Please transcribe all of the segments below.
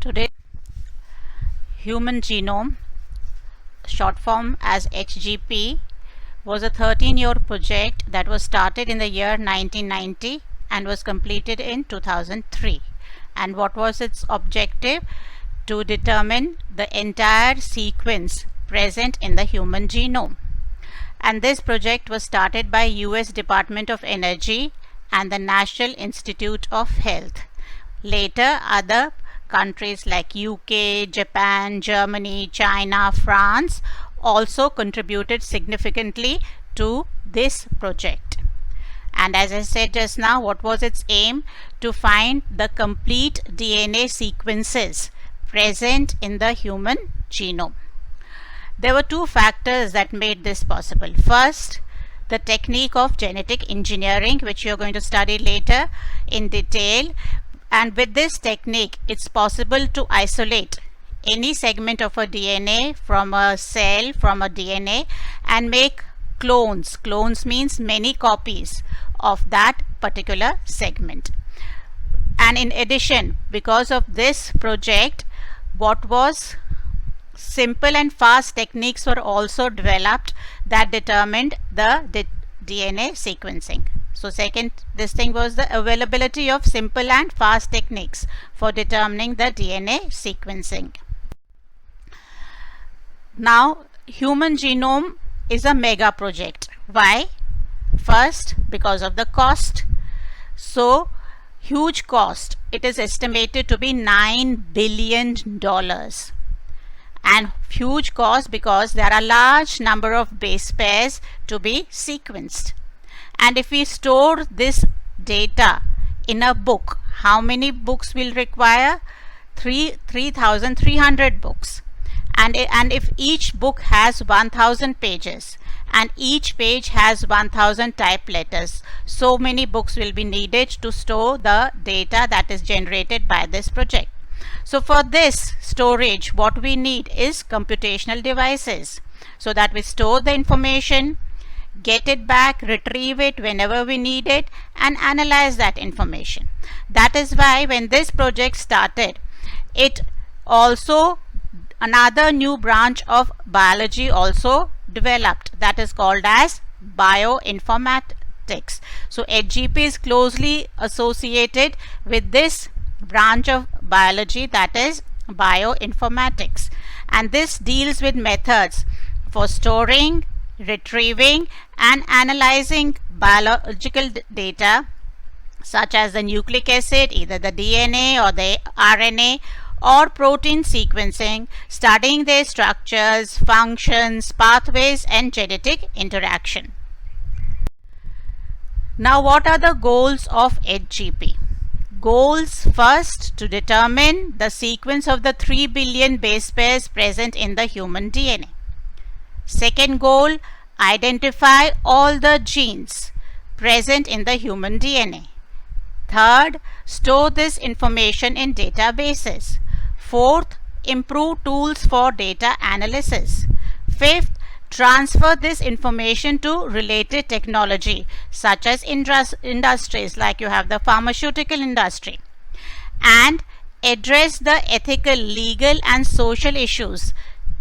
Today, Human Genome, short form as HGP, was a 13-year project that was started in the year 1990 and was completed in 2003. And what was its objective? To determine the entire sequence present in the human genome. And this project was started by US Department of Energy and the National Institute of Health. Later, other countries like UK, Japan, Germany, China, France also contributed significantly to this project. And as I said just now, what was its aim? To find the complete DNA sequences present in the human genome. There were two factors that made this possible. First, the technique of genetic engineering, which you're going to study later in detail. And with this technique, it's possible to isolate any segment of a DNA from a cell, from a DNA, and make clones. Clones means many copies of that particular segment. And in addition, because of this project, what was simple and fast techniques were also developed that determined the DNA sequencing. So second, this thing was the availability of simple and fast techniques for determining the DNA sequencing. Now, human genome is a mega project. Why? First, because of the cost. So, huge cost. It is estimated to be $9 billion. And huge cost because there are large number of base pairs to be sequenced. And if we store this data in a book, how many books will require? 3,300 books. And if each book has 1,000 pages and each page has 1,000 type letters, so many books will be needed to store the data that is generated by this project. So for this storage, what we need is computational devices, so that we store the information, get it back, retrieve it whenever we need it, and analyze that information. That is why when this project started, it also another new branch of biology also developed, that is called as bioinformatics. So HGP is closely associated with this branch of biology, that is bioinformatics, and this deals with methods for storing, retrieving and analyzing biological data such as the nucleic acid, either the DNA or the RNA, or protein sequencing, studying their structures, functions, pathways and genetic interaction. Now, what are the goals of HGP? Goals: first, to determine the sequence of the 3 billion base pairs present in the human DNA. Second goal, identify all the genes present in the human DNA. Third, store this information in databases. Fourth, improve tools for data analysis. Fifth, transfer this information to related technology such as industries like you have the pharmaceutical industry, and address the ethical, legal and social issues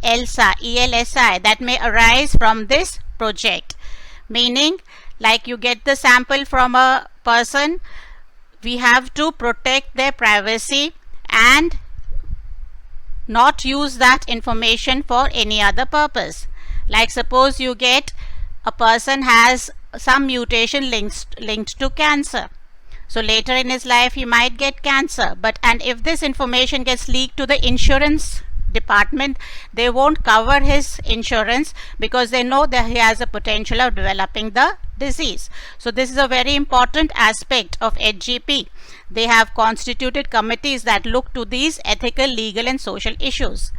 ELSI that may arise from this project. Meaning, like you get the sample from a person, we have to protect their privacy and not use that information for any other purpose. Like suppose you get a person has some mutation linked to cancer. So later in his life he might get cancer, and if this information gets leaked to the insurance department, they won't cover his insurance because they know that he has a potential of developing the disease. So this is a very important aspect of HGP. They have constituted committees that look to these ethical, legal and social issues.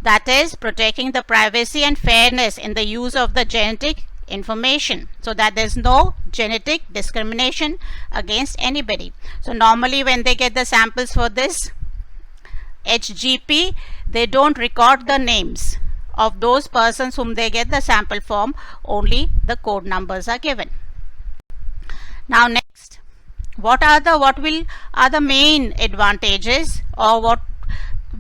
That is, protecting the privacy and fairness in the use of the genetic information, so that there is no genetic discrimination against anybody. So normally when they get the samples for this HGP, they don't record the names of those persons whom they get the sample from, only the code numbers are given. Now next, what are the main advantages, or what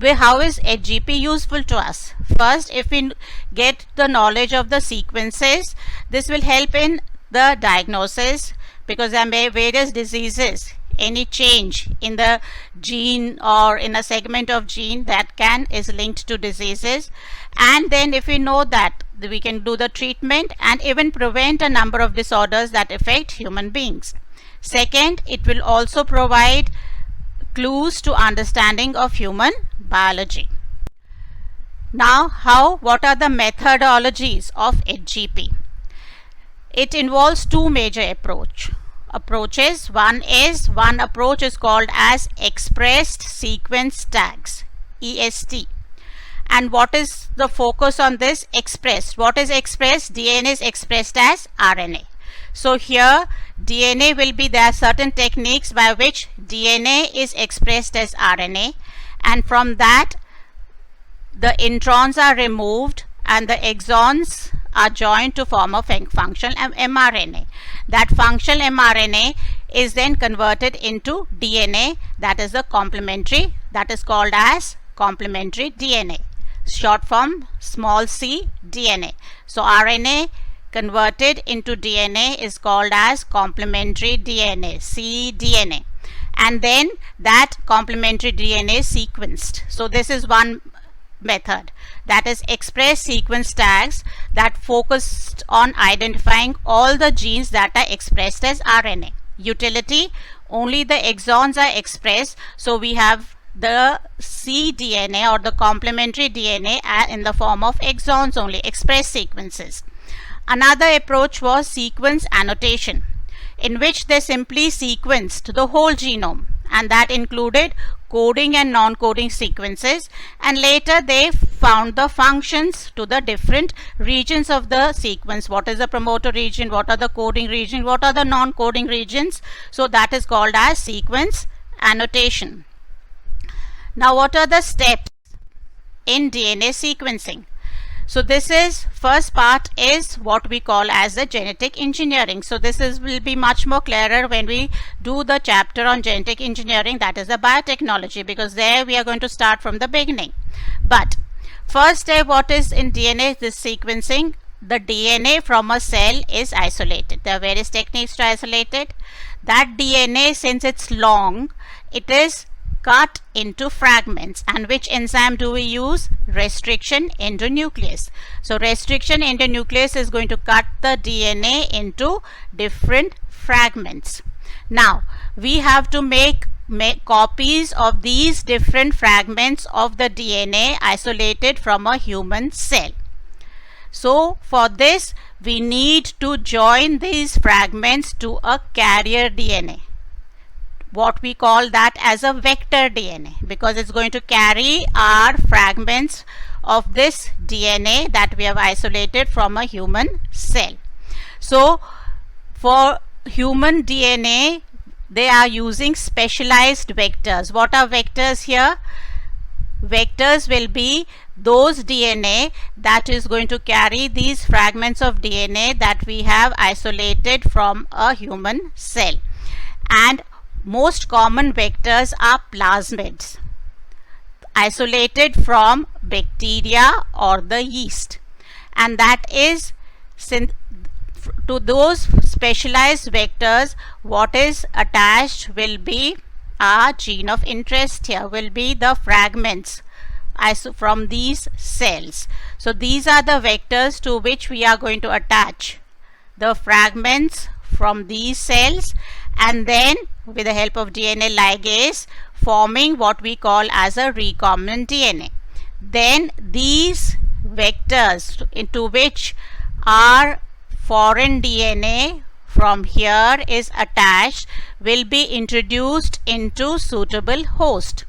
how is HGP useful to us? First, if we get the knowledge of the sequences, this will help in the diagnosis, because there are various diseases. Any change in the gene or in a segment of gene that is linked to diseases, and then if we know that, we can do the treatment and even prevent a number of disorders that affect human beings. Second, it will also provide clues to understanding of human biology. Now, what are the methodologies of HGP? It involves two major approaches. One approach is called as expressed sequence tags, EST. And what is the focus on this? Expressed. What is expressed? DNA is expressed as RNA. So here there are certain techniques by which DNA is expressed as RNA, and from that the introns are removed and the exons are joined to form a functional mRNA. That functional mRNA is then converted into DNA, that is called as complementary DNA, short form small c DNA. So RNA converted into DNA is called as complementary DNA, cDNA, and then that complementary DNA is sequenced. So this is one method, that is express sequence tags, that focused on identifying all the genes that are expressed as RNA. Utility: only the exons are expressed, so we have the cDNA or the complementary DNA in the form of exons only, express sequences. Another approach was sequence annotation, in which they simply sequenced the whole genome, and that included coding and non-coding sequences, and later they found the functions to the different regions of the sequence. What is the promoter region, what are the coding region, what are the non-coding regions? So that is called as sequence annotation. Now, what are the steps in DNA sequencing? So this is, first part is what we call as the genetic engineering. So this will be much more clearer when we do the chapter on genetic engineering, that is the biotechnology, because there we are going to start from the beginning. But first step, what is in DNA, this sequencing? The DNA from a cell is isolated. There are various techniques to isolate it. That DNA, since it's long, it is cut into fragments. And which enzyme do we use? Restriction endonuclease. So restriction endonuclease is going to cut the DNA into different fragments. Now we have to make copies of these different fragments of the DNA isolated from a human cell. So for this we need to join these fragments to a carrier DNA. What we call that as a vector DNA, because it's going to carry our fragments of this DNA that we have isolated from a human cell. So for human DNA, they are using specialized vectors. What are vectors here? Vectors will be those DNA that is going to carry these fragments of DNA that we have isolated from a human cell. And most common vectors are plasmids, isolated from bacteria or the yeast, and that is, to those specialized vectors, what is attached will be our gene of interest. Here will be the fragments from these cells. So these are the vectors to which we are going to attach the fragments from these cells, and then with the help of DNA ligase forming what we call as a recombinant DNA. Then these vectors into which our foreign DNA from here is attached will be introduced into suitable host.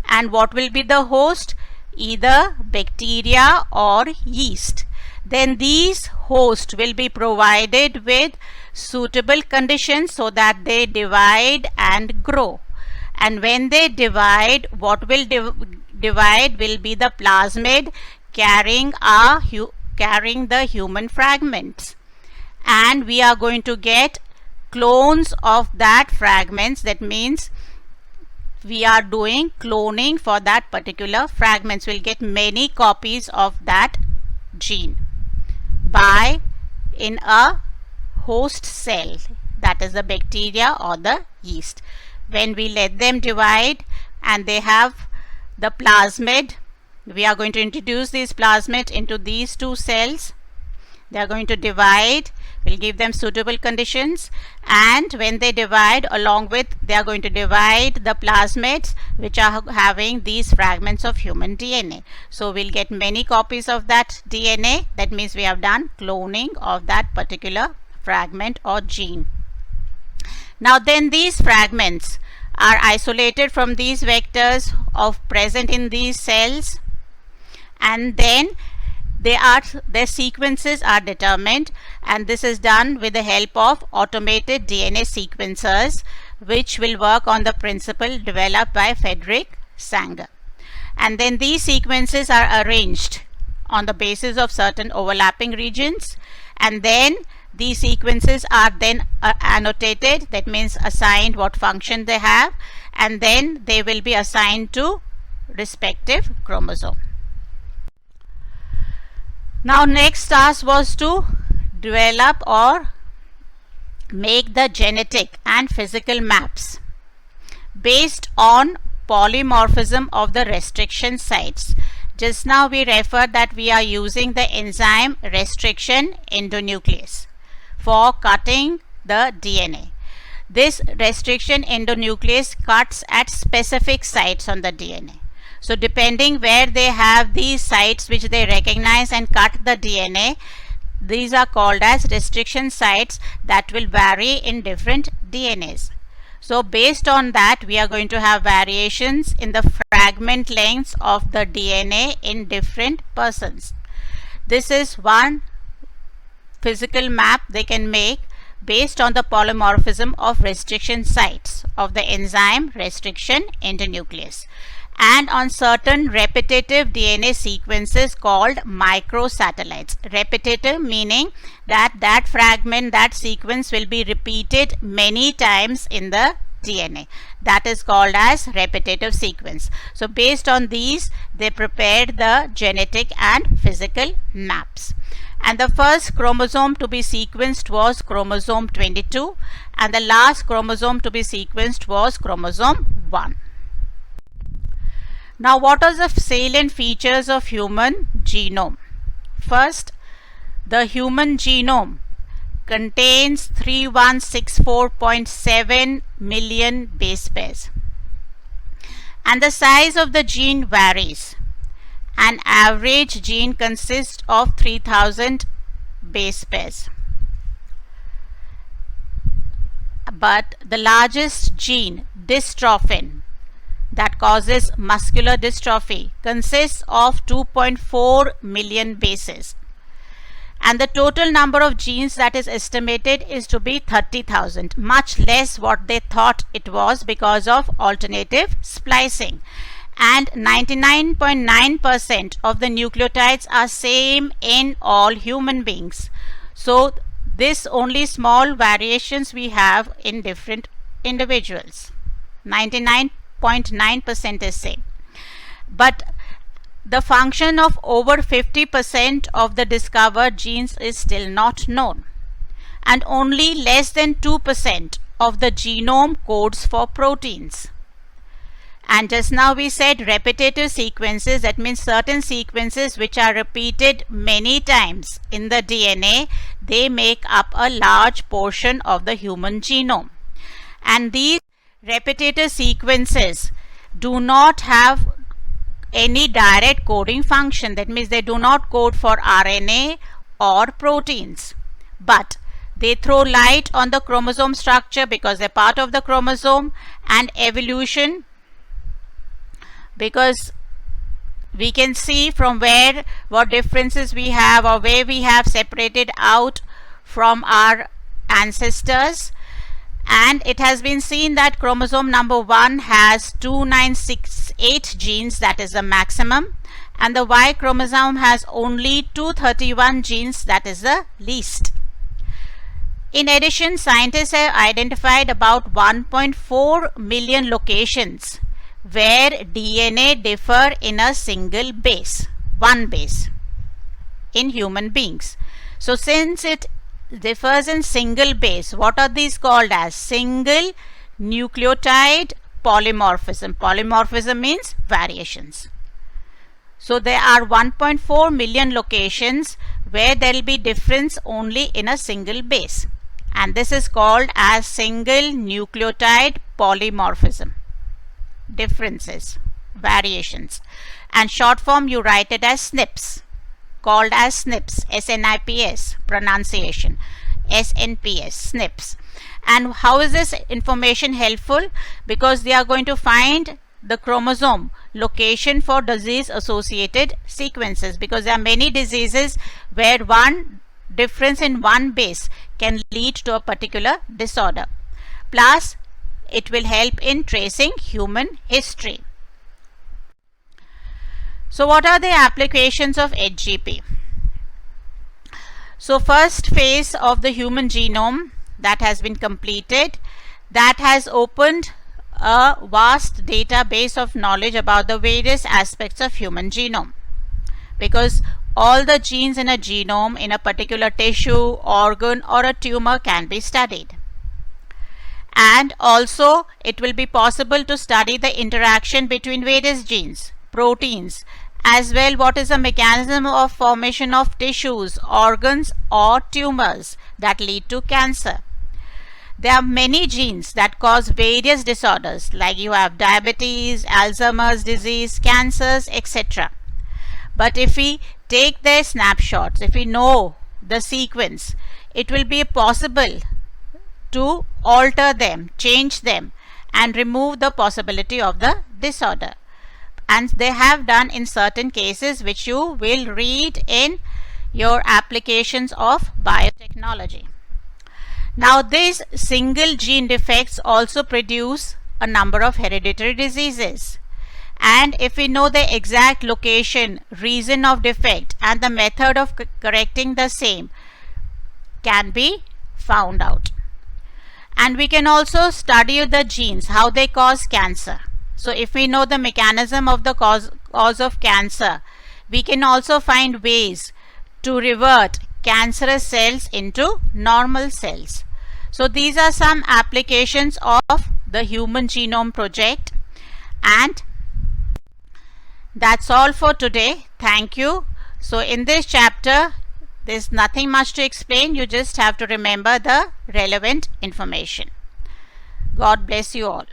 And what will be the host? Either bacteria or yeast. Then these hosts will be provided with suitable conditions so that they divide and grow. And when they divide, what will divide will be the plasmid carrying the human fragments. And we are going to get clones of that fragments. That means we are doing cloning for that particular fragments. We'll get many copies of that gene by in a host cell, that is the bacteria or the yeast. When we let them divide and they have the plasmid, we are going to introduce these plasmid into these two cells. They are going to divide, we'll give them suitable conditions, and when they divide, along with they are going to divide the plasmids which are having these fragments of human DNA. So we'll get many copies of that DNA. That means we have done cloning of that particular fragment or gene. Now then, these fragments are isolated from these vectors of present in these cells, and then their sequences are determined, and this is done with the help of automated DNA sequencers, which will work on the principle developed by Frederick Sanger. And then these sequences are arranged on the basis of certain overlapping regions, and then these sequences are then annotated, that means assigned what function they have, and then they will be assigned to respective chromosome. Now next task was to develop or make the genetic and physical maps based on polymorphism of the restriction sites. Just now we referred that we are using the enzyme restriction endonuclease for cutting the DNA. This restriction endonuclease cuts at specific sites on the DNA. So depending where they have these sites which they recognize and cut the DNA, these are called as restriction sites that will vary in different DNAs. So based on that, we are going to have variations in the fragment lengths of the DNA in different persons. This is one physical map they can make based on the polymorphism of restriction sites of the enzyme restriction endonuclease, and on certain repetitive DNA sequences called microsatellites. Repetitive meaning that that fragment, that sequence will be repeated many times in the DNA. That is called as repetitive sequence. So based on these, they prepared the genetic and physical maps. And the first chromosome to be sequenced was chromosome 22, and the last chromosome to be sequenced was chromosome 1. Now, what are the salient features of human genome? First, the human genome contains 3164.7 million base pairs, and the size of the gene varies. An average gene consists of 3000 base pairs, but the largest gene, dystrophin, that causes muscular dystrophy, consists of 2.4 million bases, and the total number of genes that is estimated is to be 30,000, much less what they thought it was because of alternative splicing. And 99.9% of the nucleotides are same in all human beings. So this only small variations we have in different individuals. 99.9% is same, but the function of over 50% of the discovered genes is still not known, and only less than 2% of the genome codes for proteins. And just now we said repetitive sequences, that means certain sequences which are repeated many times in the DNA, they make up a large portion of the human genome. And these repetitive sequences do not have any direct coding function. That means they do not code for RNA or proteins, but they throw light on the chromosome structure because they're part of the chromosome, and evolution, because we can see from where what differences we have or where we have separated out from our ancestors. And it has been seen that chromosome number 1 has 2968 genes, that is the maximum, and the Y chromosome has only 231 genes, that is the least. In addition, scientists have identified about 1.4 million locations where DNA differ in a single base, one base in human beings. So since it differs in single base, what are these called as? Single nucleotide polymorphism. Polymorphism means variations. So there are 1.4 million locations where there will be difference only in a single base, and this is called as single nucleotide polymorphism. Differences, variations, and short form you write it as SNPs, called as SNPs, SNIPS pronunciation, SNPS, SNPs. And how is this information helpful? Because they are going to find the chromosome location for disease associated sequences, because there are many diseases where one difference in one base can lead to a particular disorder. Plus it will help in tracing human history. So what are the applications of HGP? So first phase of the human genome that has been completed, that has opened a vast database of knowledge about the various aspects of human genome, because all the genes in a genome in a particular tissue, organ or a tumor can be studied. And also it will be possible to study the interaction between various genes, proteins, as well what is the mechanism of formation of tissues, organs or tumors that lead to cancer. There are many genes that cause various disorders, like you have diabetes, Alzheimer's disease, cancers, etc. But if we take their snapshots, if we know the sequence, it will be possible to alter them, change them and remove the possibility of the disorder. And they have done in certain cases, which you will read in your applications of biotechnology. Now these single gene defects also produce a number of hereditary diseases, and if we know the exact location, reason of defect and the method of correcting the same can be found out. And we can also study the genes, how they cause cancer. So if we know the mechanism of the cause of cancer, we can also find ways to revert cancerous cells into normal cells. So these are some applications of the Human Genome Project, and that's all for today. Thank you. So in this chapter there's nothing much to explain, you just have to remember the relevant information. God bless you all.